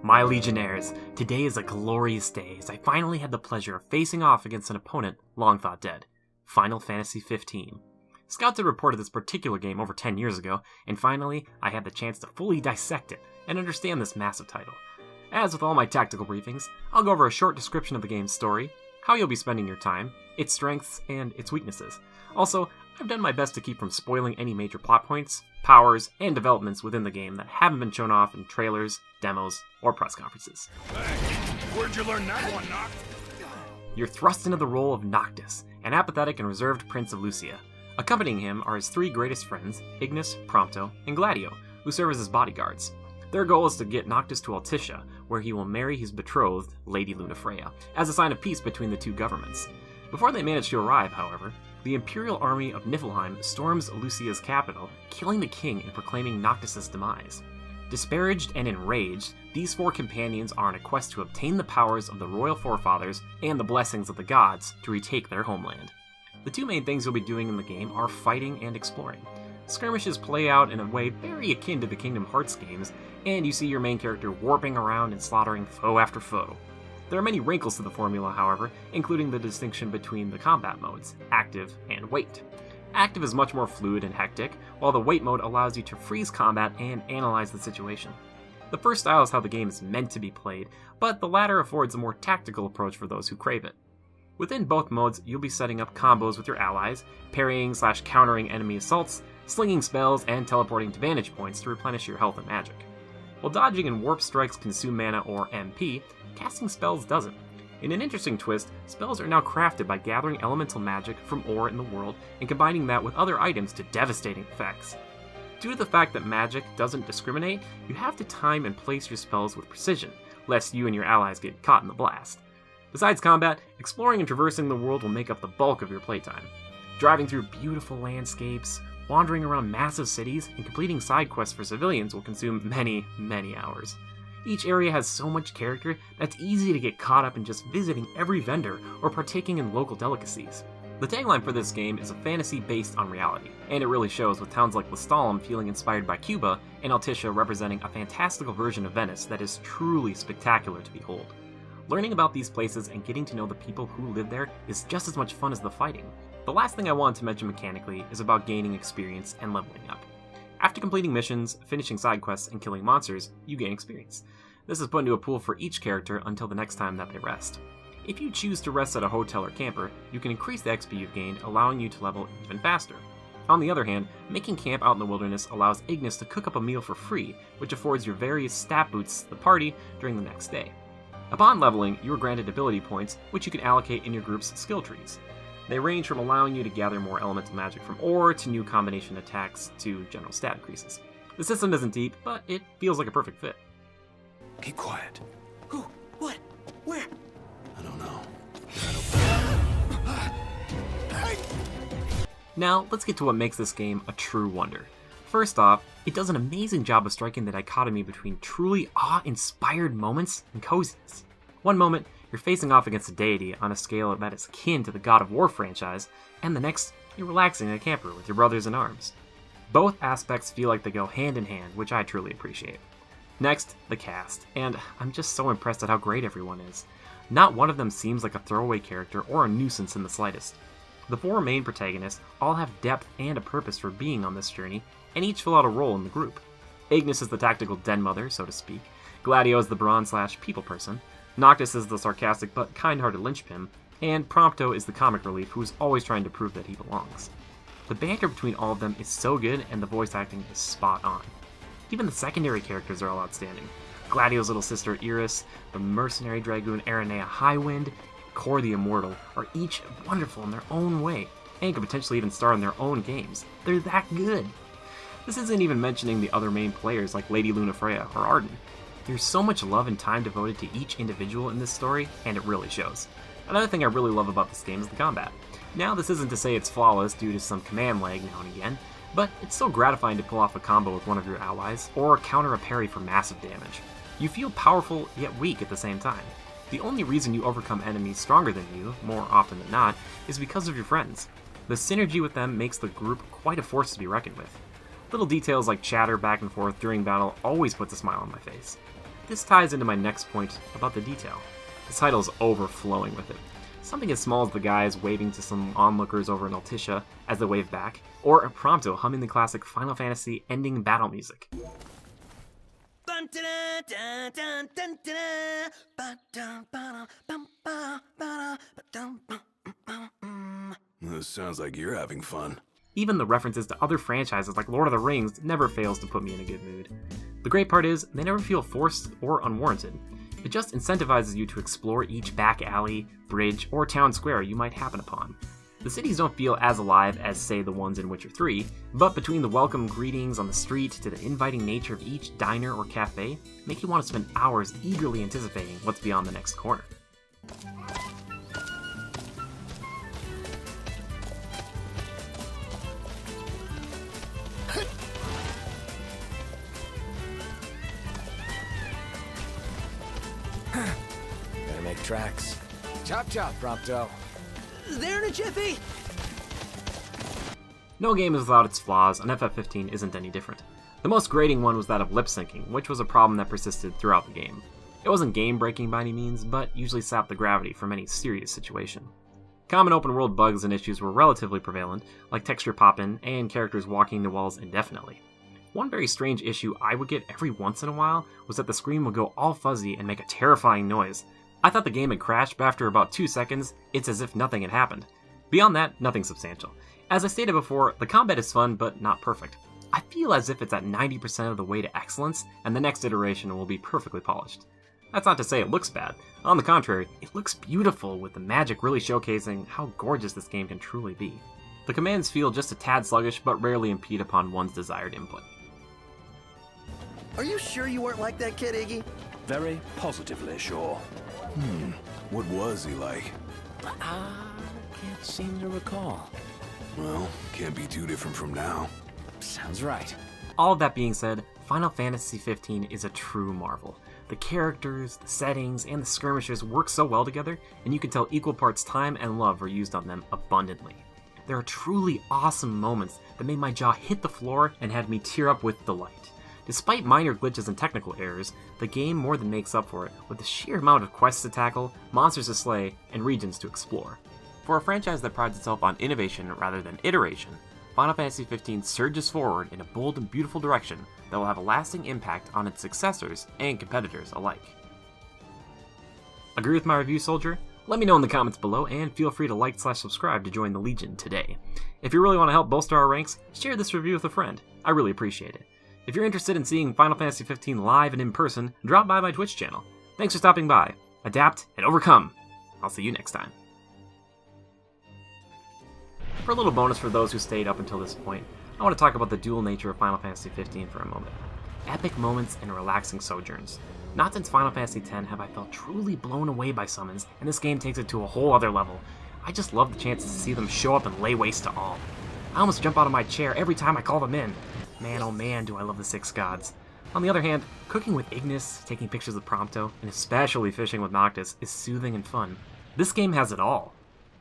My Legionnaires, today is a glorious day as I finally had the pleasure of facing off against an opponent long thought dead, Final Fantasy XV. Scouts had reported this particular game over 10 years ago, and finally I had the chance to fully dissect it and understand this massive title. As with all my tactical briefings, I'll go over a short description of the game's story, how you'll be spending your time, its strengths, and its weaknesses. Also, I've done my best to keep from spoiling any major plot points, powers, and developments within the game that haven't been shown off in trailers, demos, or press conferences. Hey, where'd you learn that one, Noct? You're thrust into the role of Noctis, an apathetic and reserved prince of Lucia. Accompanying him are his three greatest friends, Ignis, Prompto, and Gladio, who serve as his bodyguards. Their goal is to get Noctis to Altissia, where he will marry his betrothed, Lady Lunafreya, as a sign of peace between the two governments. Before they manage to arrive, however, the Imperial army of Niflheim storms Lucia's capital, killing the king and proclaiming Noctis' demise. Disparaged and enraged, these four companions are on a quest to obtain the powers of the royal forefathers and the blessings of the gods to retake their homeland. The two main things you'll be doing in the game are fighting and exploring. Skirmishes play out in a way very akin to the Kingdom Hearts games, and you see your main character warping around and slaughtering foe after foe. There are many wrinkles to the formula, however, including the distinction between the combat modes, active and wait. Active is much more fluid and hectic, while the wait mode allows you to freeze combat and analyze the situation. The first style is how the game is meant to be played, but the latter affords a more tactical approach for those who crave it. Within both modes, you'll be setting up combos with your allies, parrying/countering enemy assaults, slinging spells, and teleporting to vantage points to replenish your health and magic. While dodging and warp strikes consume mana or MP, casting spells doesn't. In an interesting twist, spells are now crafted by gathering elemental magic from ore in the world and combining that with other items to devastating effects. Due to the fact that magic doesn't discriminate, you have to time and place your spells with precision, lest you and your allies get caught in the blast. Besides combat, exploring and traversing the world will make up the bulk of your playtime. Driving through beautiful landscapes, wandering around massive cities, and completing side quests for civilians will consume many, many hours. Each area has so much character that it's easy to get caught up in just visiting every vendor or partaking in local delicacies. The tagline for this game is a fantasy based on reality, and it really shows with towns like Lestalem feeling inspired by Cuba and Altissia representing a fantastical version of Venice that is truly spectacular to behold. Learning about these places and getting to know the people who live there is just as much fun as the fighting. The last thing I wanted to mention mechanically is about gaining experience and leveling up. After completing missions, finishing side quests, and killing monsters, you gain experience. This is put into a pool for each character until the next time that they rest. If you choose to rest at a hotel or camper, you can increase the XP you've gained, allowing you to level even faster. On the other hand, making camp out in the wilderness allows Ignis to cook up a meal for free, which affords your various stat boosts to the party during the next day. Upon leveling, you are granted ability points, which you can allocate in your group's skill trees. They range from allowing you to gather more elemental magic from ore, to new combination attacks, to general stat increases. The system isn't deep, but it feels like a perfect fit. Keep quiet. Who? What? Where? I don't know. Now, let's get to what makes this game a true wonder. First off, it does an amazing job of striking the dichotomy between truly awe-inspired moments and coziness. One moment, you're facing off against a deity on a scale that is akin to the God of War franchise, and the next, you're relaxing in a camper with your brothers in arms. Both aspects feel like they go hand in hand, which I truly appreciate. Next, the cast, and I'm just so impressed at how great everyone is. Not one of them seems like a throwaway character or a nuisance in the slightest. The four main protagonists all have depth and a purpose for being on this journey, and each fill out a role in the group. Ignis is the tactical den mother, so to speak. Gladio is the brawn/people person. Noctis is the sarcastic but kind-hearted linchpin, and Prompto is the comic relief who's always trying to prove that he belongs. The banter between all of them is so good, and the voice acting is spot on. Even the secondary characters are all outstanding. Gladio's little sister Iris, the mercenary dragoon Aranea Highwind, and Cor the Immortal are each wonderful in their own way, and could potentially even star in their own games. They're that good! This isn't even mentioning the other main players like Lady Lunafreya or Arden. There's so much love and time devoted to each individual in this story, and it really shows. Another thing I really love about this game is the combat. Now, this isn't to say it's flawless due to some command lag now and again, but it's so gratifying to pull off a combo with one of your allies, or counter a parry for massive damage. You feel powerful yet weak at the same time. The only reason you overcome enemies stronger than you, more often than not, is because of your friends. The synergy with them makes the group quite a force to be reckoned with. Little details like chatter back and forth during battle always puts a smile on my face. This ties into my next point about the detail. This title is overflowing with it. Something as small as the guys waving to some onlookers over in Altissia as they wave back, or a Prompto humming the classic Final Fantasy ending battle music. This sounds like you're having fun. Even the references to other franchises like Lord of the Rings never fails to put me in a good mood. The great part is, they never feel forced or unwarranted. It just incentivizes you to explore each back alley, bridge, or town square you might happen upon. The cities don't feel as alive as, say, the ones in Witcher 3, but between the welcome greetings on the street to the inviting nature of each diner or cafe, make you want to spend hours eagerly anticipating what's beyond the next corner. Gotta make tracks. Chop chop, Prompto. There in a jiffy! No game is without its flaws, and FF15 isn't any different. The most grating one was that of lip syncing, which was a problem that persisted throughout the game. It wasn't game-breaking by any means, but usually sapped the gravity from any serious situation. Common open-world bugs and issues were relatively prevalent, like texture pop-in and characters walking the walls indefinitely. One very strange issue I would get every once in a while was that the screen would go all fuzzy and make a terrifying noise. I thought the game had crashed, but after about 2 seconds, it's as if nothing had happened. Beyond that, nothing substantial. As I stated before, the combat is fun, but not perfect. I feel as if it's at 90% of the way to excellence, and the next iteration will be perfectly polished. That's not to say it looks bad. On the contrary, it looks beautiful, with the magic really showcasing how gorgeous this game can truly be. The commands feel just a tad sluggish, but rarely impede upon one's desired input. Are you sure you weren't like that kid, Iggy? Very positively sure. What was he like? Can't seem to recall. Well, can't be too different from now. Sounds right. All of that being said, Final Fantasy XV is a true marvel. The characters, the settings, and the skirmishes work so well together, and you can tell equal parts time and love were used on them abundantly. There are truly awesome moments that made my jaw hit the floor and had me tear up with delight. Despite minor glitches and technical errors, the game more than makes up for it with the sheer amount of quests to tackle, monsters to slay, and regions to explore. For a franchise that prides itself on innovation rather than iteration, Final Fantasy XV surges forward in a bold and beautiful direction that will have a lasting impact on its successors and competitors alike. Agree with my review, Soldier? Let me know in the comments below, and feel free to like/subscribe to join the Legion today. If you really want to help bolster our ranks, share this review with a friend. I really appreciate it. If you're interested in seeing Final Fantasy XV live and in person, drop by my Twitch channel. Thanks for stopping by. Adapt and overcome. I'll see you next time. For a little bonus for those who stayed up until this point, I want to talk about the dual nature of Final Fantasy XV for a moment. Epic moments and relaxing sojourns. Not since Final Fantasy X have I felt truly blown away by summons, and this game takes it to a whole other level. I just love the chance to see them show up and lay waste to all. I almost jump out of my chair every time I call them in. Man, oh man, do I love the 6 gods. On the other hand, cooking with Ignis, taking pictures of Prompto, and especially fishing with Noctis is soothing and fun. This game has it all.